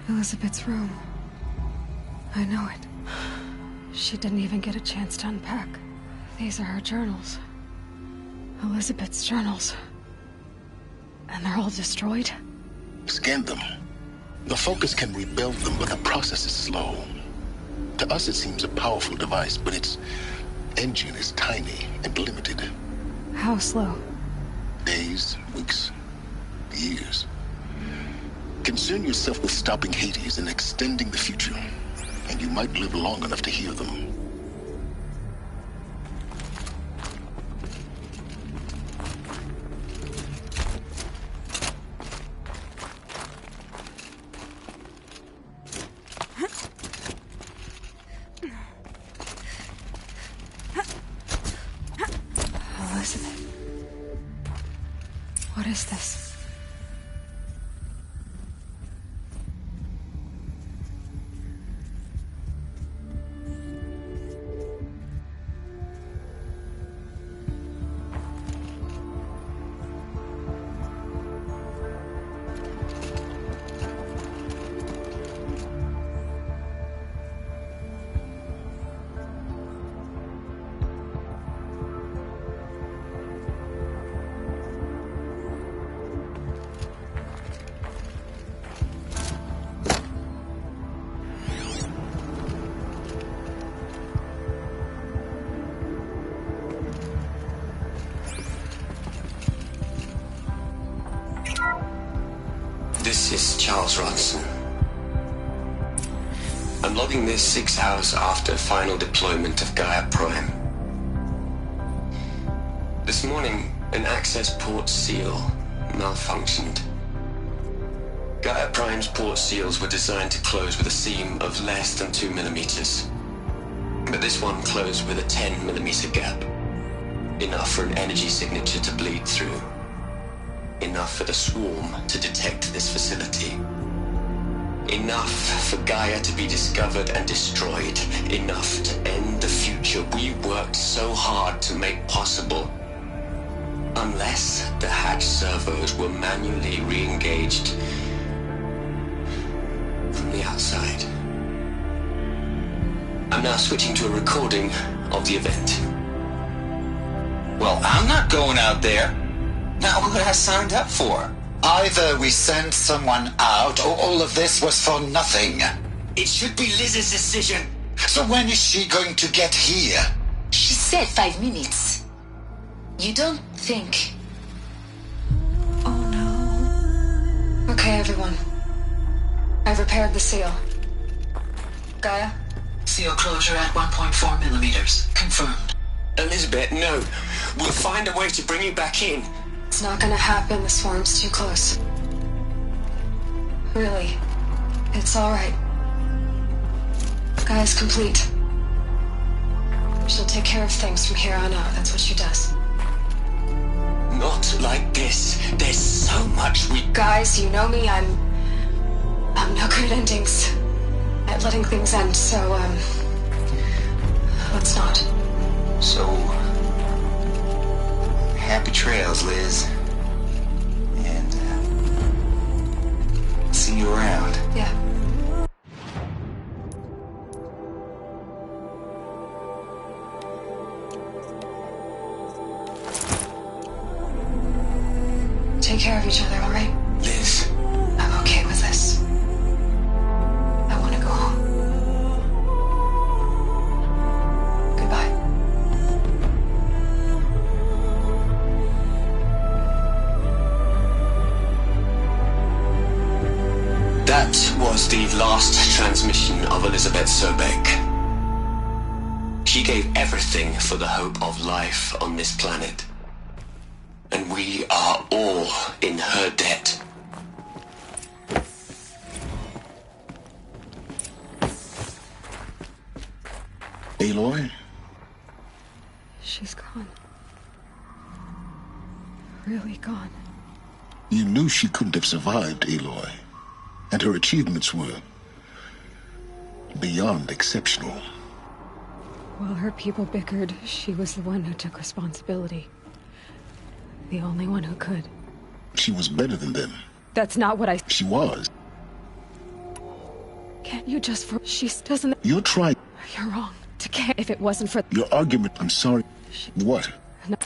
Elizabeth's room. I know it. She didn't even get a chance to unpack. These are her journals. Elizabeth's journals. And they're all destroyed? Scan them. The Focus can rebuild them, but the process is slow. To us, it seems a powerful device, but its engine is tiny and limited. How slow? Days, weeks, years. Concern yourself with stopping Hades and extending the future, and you might live long enough to hear them. Elizabeth. What is this? This is Charles Ronson. I'm logging this 6 hours after final deployment of Gaia Prime. This morning, an access port seal malfunctioned. Gaia Prime's port seals were designed to close with a seam of less than 2 millimeters. But this one closed with a 10 millimeter gap. Enough for an energy signature to bleed through. Enough for the swarm to detect this facility. Enough for Gaia to be discovered and destroyed. Enough to end the future we worked so hard to make possible. Unless the hatch servos were manually re-engaged from the outside. I'm now switching to a recording of the event. Well, I'm not going out there. Now, what I signed up for? Either we send someone out, or all of this was for nothing. It should be Liz's decision. So when is she going to get here? She said 5 minutes. You don't think... Oh no. Okay, everyone. I've repaired the seal. Gaia? Seal closure at 1.4 millimeters. Confirmed. Elizabeth, no. We'll find a way to bring you back in. It's not gonna happen, the swarm's too close. Really. It's alright. Gaia's complete. She'll take care of things from here on out, that's what she does. Not like this. There's so much we... Guys, you know me, I'm no good at endings. At letting things end, so, let's not. So... happy trails, Liz. And, see you around. Yeah. Take care of each other, all right? Liz. I'm okay with this. I want to go home. Goodbye. That was the last transmission of Elizabeth Sobek. She gave everything for the hope of life on this planet. And we are all in her debt. Aloy? She's gone. Really gone. You knew she couldn't have survived, Aloy. And her achievements were beyond exceptional. While her people bickered, she was the one who took responsibility. The only one who could. She was better than them. That's not what I... She was. Can't you just for... She doesn't... You're trying. You're wrong. To care if it wasn't for... Your argument, I'm sorry. What? No.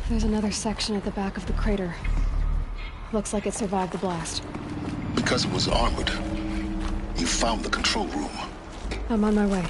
There's another section at the back of the crater. Looks like it survived the blast. Because it was armored. You found the control room. I'm on my way.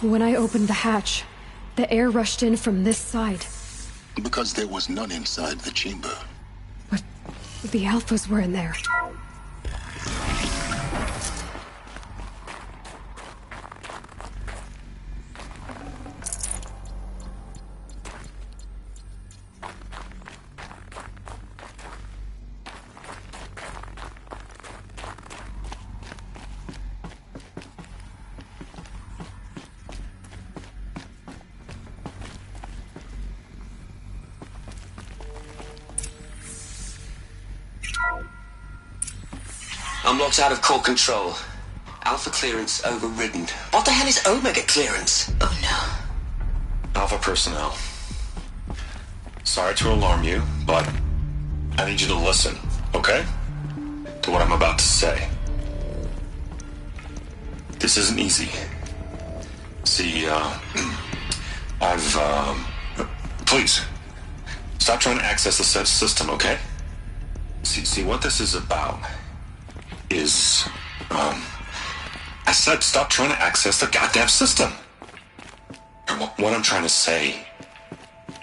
When I opened the hatch, the air rushed in from this side. Because there was none inside the chamber. But the Alphas were in there. I'm locked out of core control. Alpha clearance overridden. What the hell is Omega clearance? Oh no. Alpha personnel. Sorry to alarm you, but I need you to listen, okay? To what I'm about to say. This isn't easy. See, please, stop trying to access the system, okay? See, what this is about is, I said stop trying to access the goddamn system. What I'm trying to say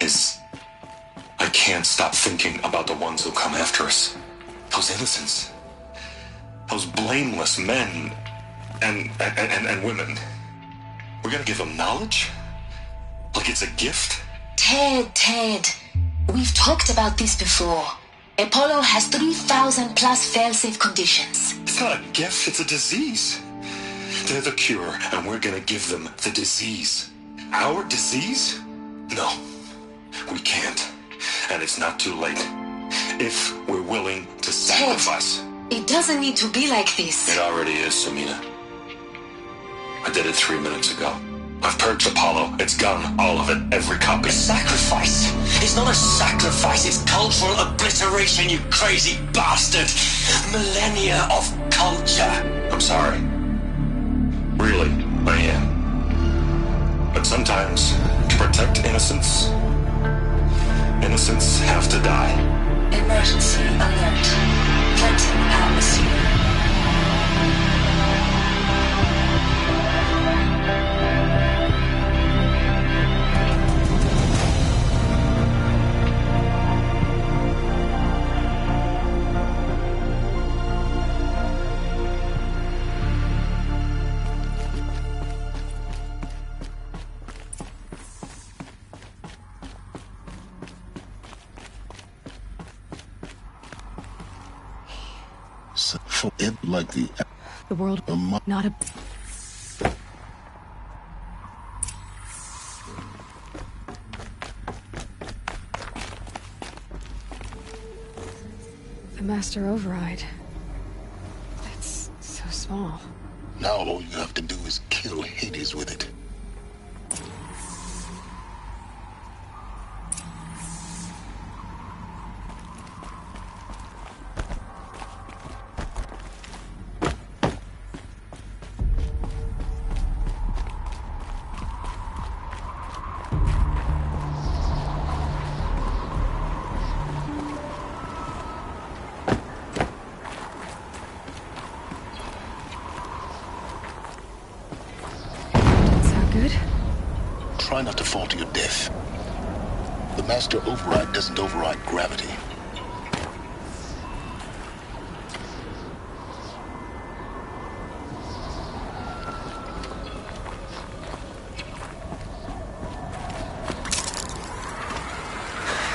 is I can't stop thinking about the ones who come after us. Those innocents. Those blameless men and women. We're gonna give them knowledge? Like it's a gift? Ted. We've talked about this before. Apollo has 3,000 plus fail-safe conditions. It's not a gift, it's a disease. They're the cure, and we're gonna give them the disease. Our disease? No, we can't. And it's not too late. If we're willing to sacrifice. Ted, it doesn't need to be like this. It already is, Samina. I did it 3 minutes ago. I've purged Apollo. It's gone. All of it. Every copy. A sacrifice? It's not a sacrifice, it's cultural obliteration, you crazy bastard! Millennia of culture! I'm sorry. Really, I am. But sometimes, to protect innocence, innocents have to die. Emergency alert. Clinton atmosphere. For it like the world, not a... The Master Override. It's so small. Now all you have to do is kill Hades with it. Try not to fall to your death. The Master Override doesn't override gravity.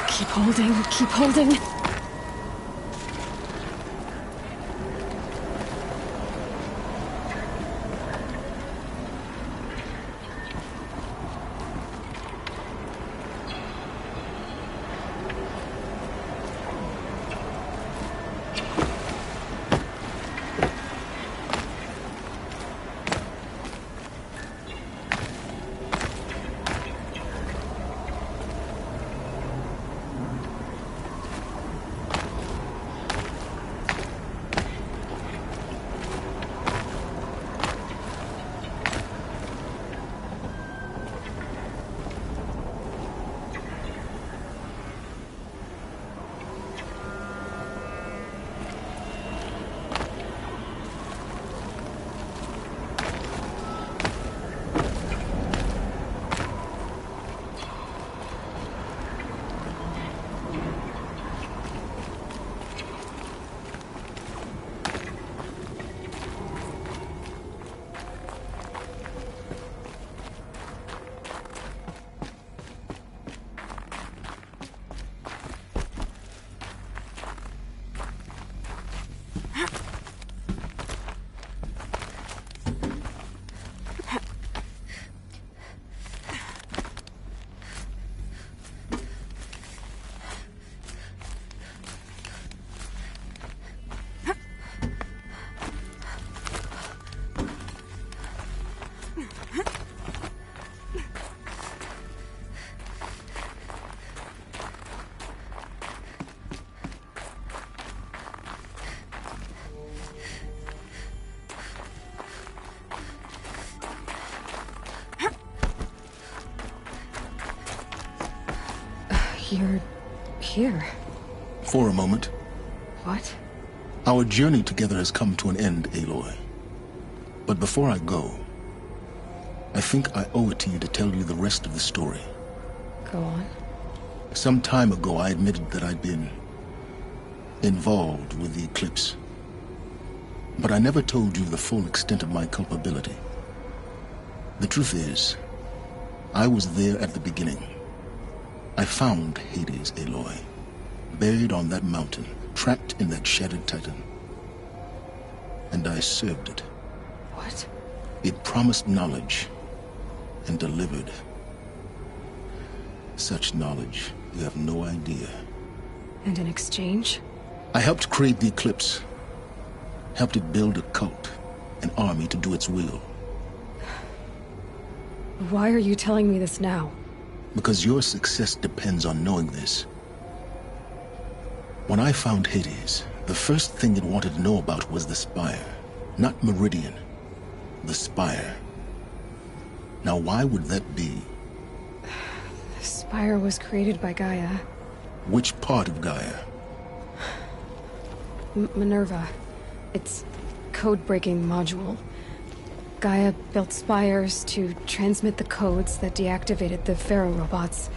Keep holding, keep holding. You're here. For a moment. What? Our journey together has come to an end, Aloy. But before I go, I think I owe it to you to tell you the rest of the story. Go on. Some time ago, I admitted that I'd been involved with the eclipse. But I never told you the full extent of my culpability. The truth is, I was there at the beginning. I found Hades, Aloy, buried on that mountain, trapped in that shattered titan. And I served it. What? It promised knowledge and delivered. Such knowledge, you have no idea. And in exchange? I helped create the eclipse. Helped it build a cult, an army to do its will. Why are you telling me this now? Because your success depends on knowing this. When I found Hades, the first thing it wanted to know about was the Spire. Not Meridian. The Spire. Now why would that be? The Spire was created by Gaia. Which part of Gaia? Minerva. It's code-breaking module. Gaia built spires to transmit the codes that deactivated the Pharaoh robots,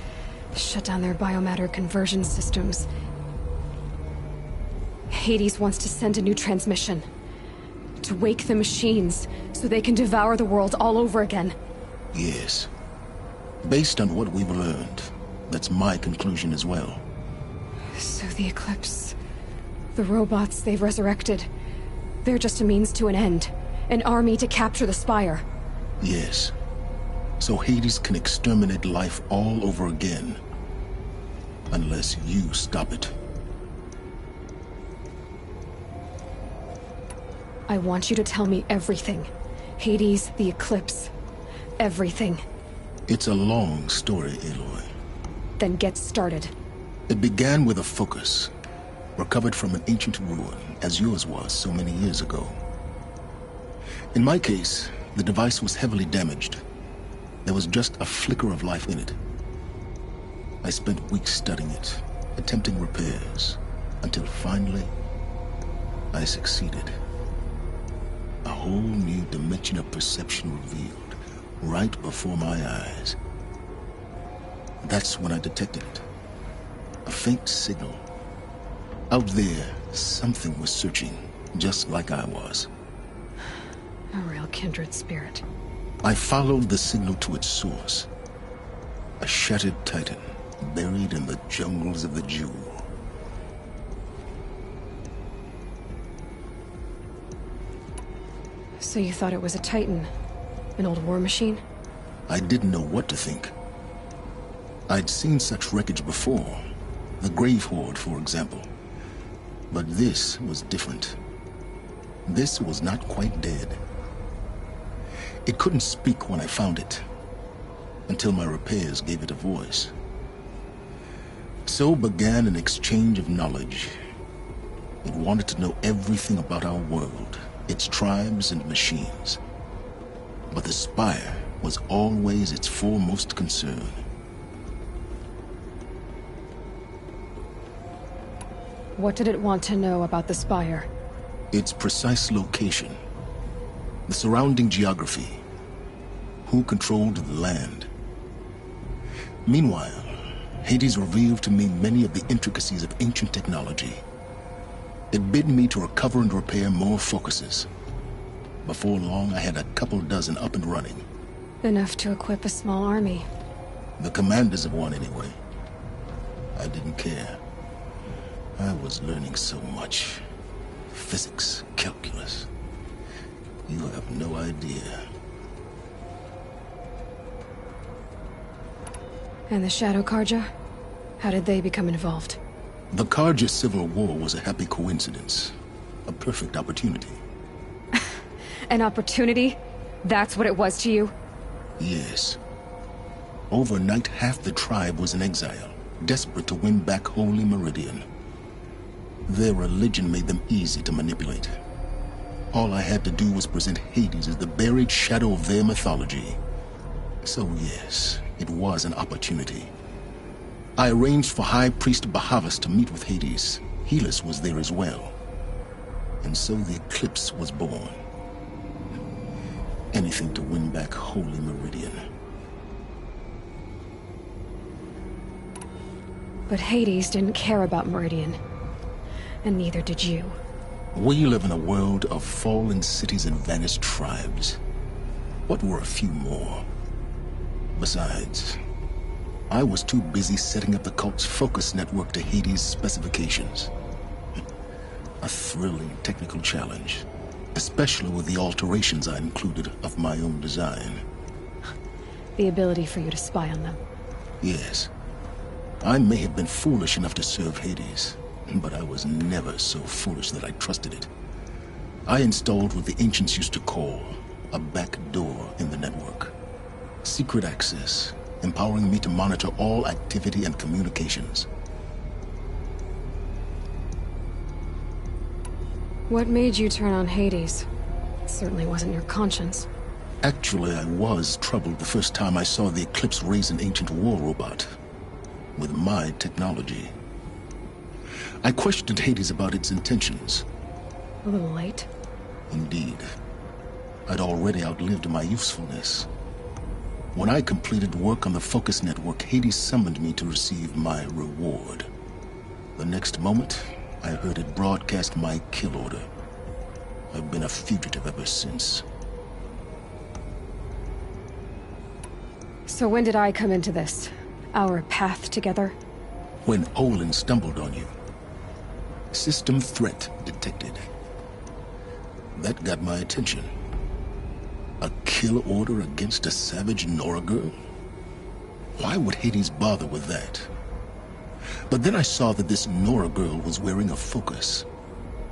shut down their biomatter conversion systems. Hades wants to send a new transmission. To wake the machines, so they can devour the world all over again. Yes. Based on what we've learned, that's my conclusion as well. So the Eclipse... the robots they've resurrected... they're just a means to an end. An army to capture the Spire. Yes. So Hades can exterminate life all over again. Unless you stop it. I want you to tell me everything. Hades, the Eclipse. Everything. It's a long story, Aloy. Then get started. It began with a focus. Recovered from an ancient ruin, as yours was so many years ago. In my case, the device was heavily damaged. There was just a flicker of life in it. I spent weeks studying it, attempting repairs, until finally, I succeeded. A whole new dimension of perception revealed, right before my eyes. That's when I detected it. A faint signal. Out there, something was searching, just like I was. A real kindred spirit. I followed the signal to its source. A shattered titan, buried in the jungles of the Jewel. So you thought it was a titan? An old war machine? I didn't know what to think. I'd seen such wreckage before. The Grave Horde, for example. But this was different. This was not quite dead. It couldn't speak when I found it, until my repairs gave it a voice. So began an exchange of knowledge. It wanted to know everything about our world, its tribes and machines. But the Spire was always its foremost concern. What did it want to know about the Spire? Its precise location. The surrounding geography. Who controlled the land. Meanwhile, Hades revealed to me many of the intricacies of ancient technology. It bid me to recover and repair more focuses. Before long, I had a couple dozen up and running. Enough to equip a small army. The commanders of one, anyway. I didn't care. I was learning so much. Physics, calculus. You have no idea. And the Shadow Karja? How did they become involved? The Karja Civil War was a happy coincidence. A perfect opportunity. An opportunity? That's what it was to you? Yes. Overnight, half the tribe was in exile, desperate to win back Holy Meridian. Their religion made them easy to manipulate. All I had to do was present Hades as the buried shadow of their mythology. So yes, it was an opportunity. I arranged for High Priest Bahavas to meet with Hades. Helis was there as well. And so the eclipse was born. Anything to win back Holy Meridian. But Hades didn't care about Meridian. And neither did you. We live in a world of fallen cities and vanished tribes. What were a few more? Besides, I was too busy setting up the cult's focus network to Hades' specifications. A thrilling technical challenge, especially with the alterations I included of my own design. The ability for you to spy on them. Yes. I may have been foolish enough to serve Hades, but I was never so foolish that I trusted it. I installed what the ancients used to call a back door in the network. Secret access, empowering me to monitor all activity and communications. What made you turn on Hades? It certainly wasn't your conscience. Actually, I was troubled the first time I saw the Eclipse raise an ancient war robot. With my technology. I questioned Hades about its intentions. A little late. Indeed. I'd already outlived my usefulness. When I completed work on the Focus Network, Hades summoned me to receive my reward. The next moment, I heard it broadcast my kill order. I've been a fugitive ever since. So when did I come into this? Our path together? When Olin stumbled on you. System threat detected. That got my attention. A kill order against a savage Nora girl? Why would Hades bother with that? But then I saw that this Nora girl was wearing a focus,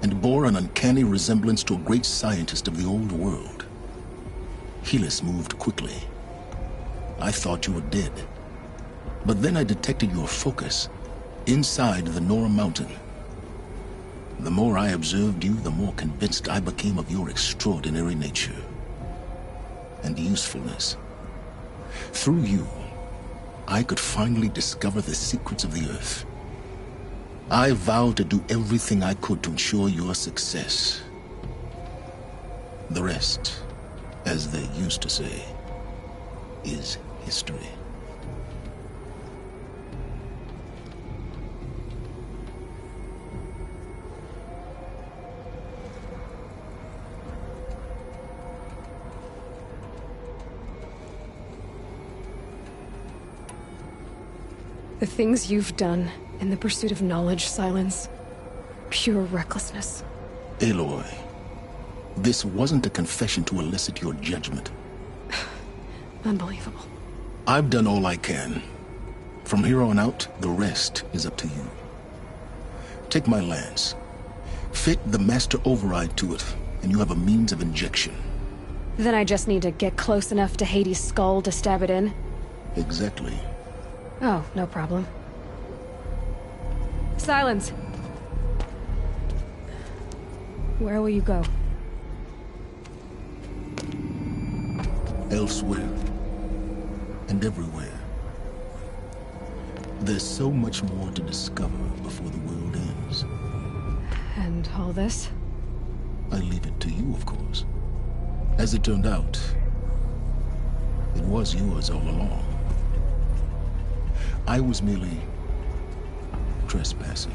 and bore an uncanny resemblance to a great scientist of the old world. Helis moved quickly. I thought you were dead. But then I detected your focus inside the Nora mountain. The more I observed you, the more convinced I became of your extraordinary nature and usefulness. Through you, I could finally discover the secrets of the Earth. I vowed to do everything I could to ensure your success. The rest, as they used to say, is history. The things you've done in the pursuit of knowledge, Silence. Pure recklessness. Aloy, this wasn't a confession to elicit your judgment. Unbelievable. I've done all I can. From here on out, the rest is up to you. Take my lance. Fit the master override to it, and you have a means of injection. Then I just need to get close enough to Hades' skull to stab it in? Exactly. Oh, no problem. Silence! Where will you go? Elsewhere. And everywhere. There's so much more to discover before the world ends. And all this? I leave it to you, of course. As it turned out, it was yours all along. I was merely trespassing.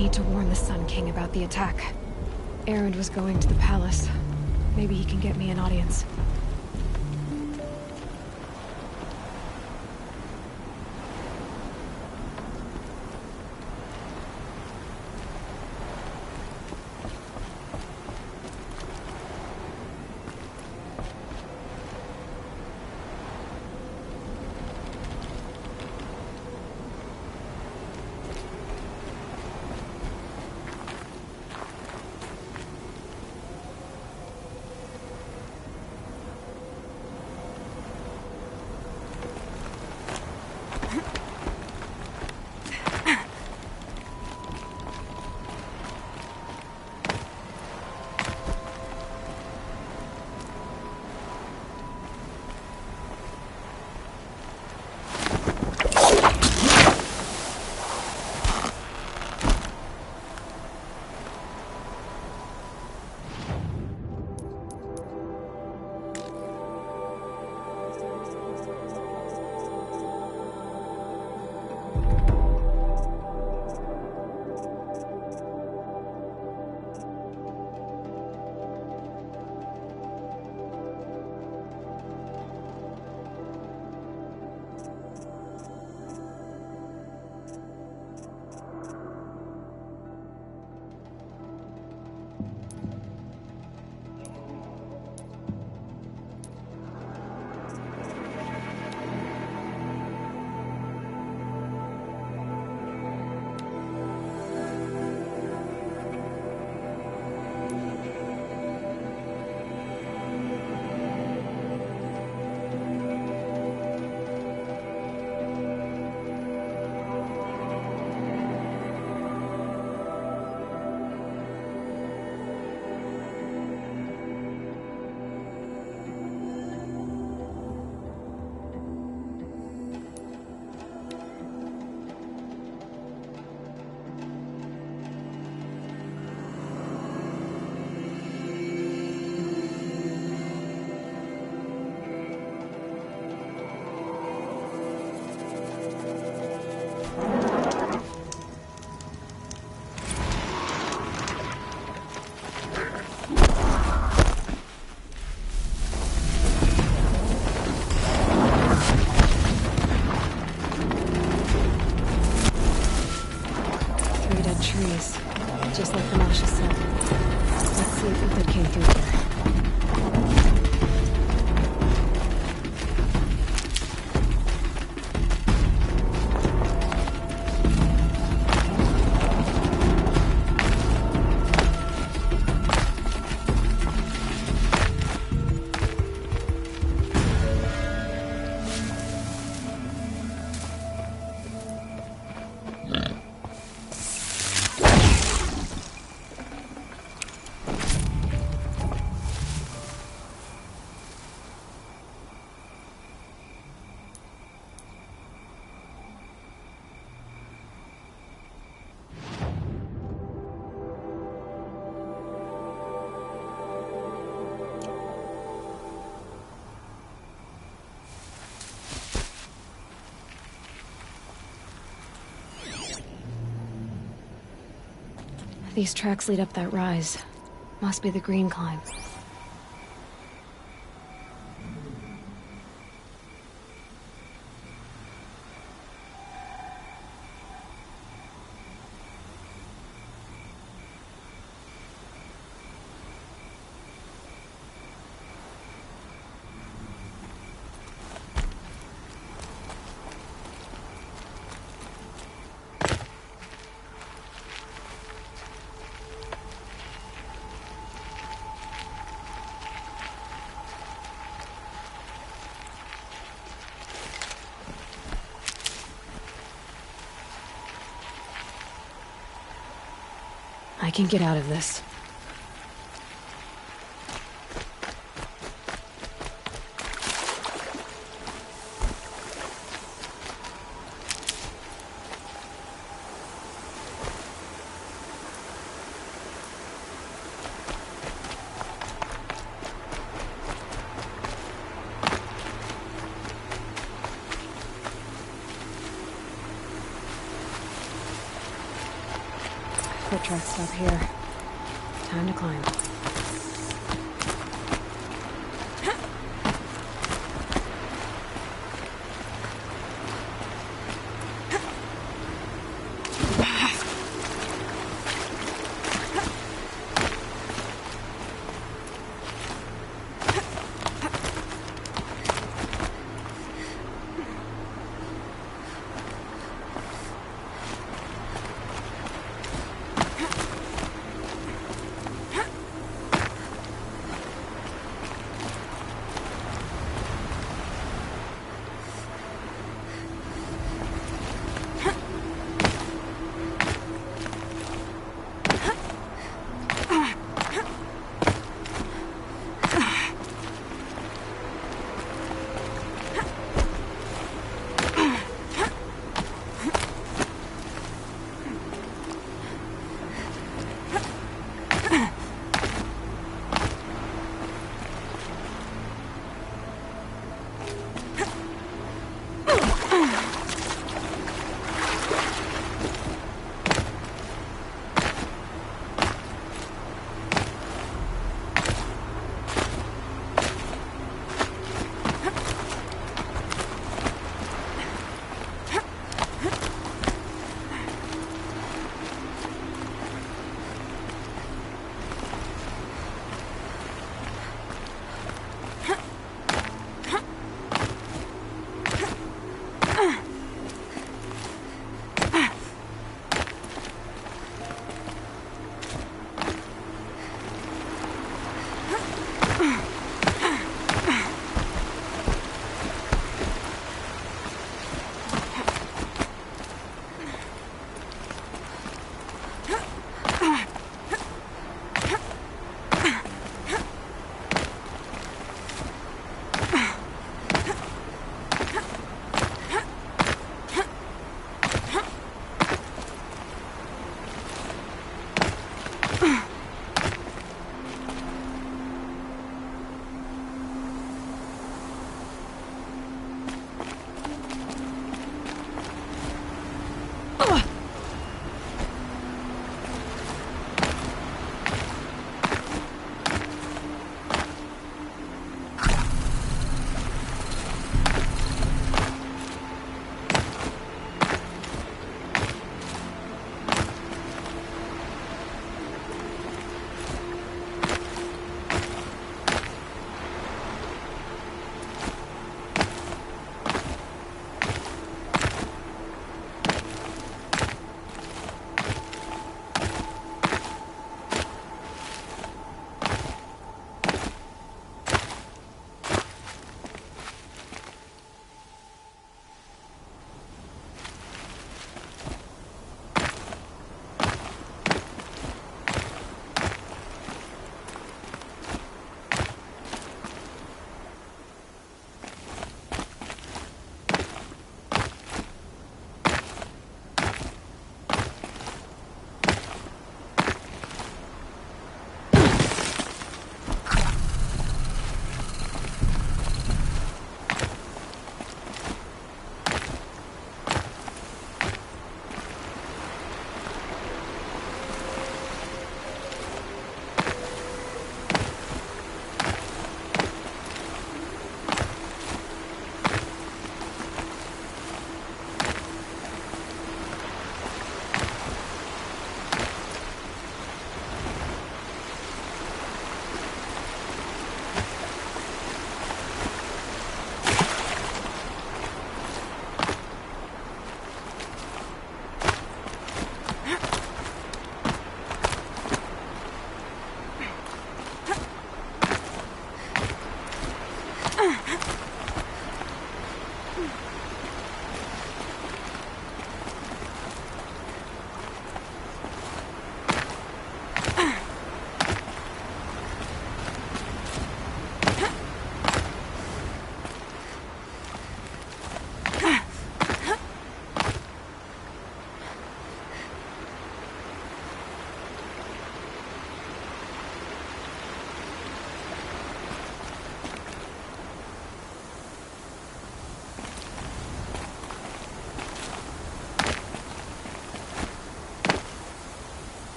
need to warn the Sun King about the attack. Erend was going to the palace. Maybe he can get me an audience. Just like the Masha said. Let's see if Ethan came through here. These tracks lead up that rise. Must be the green climb. I can get out of this. track stop here. Time to climb.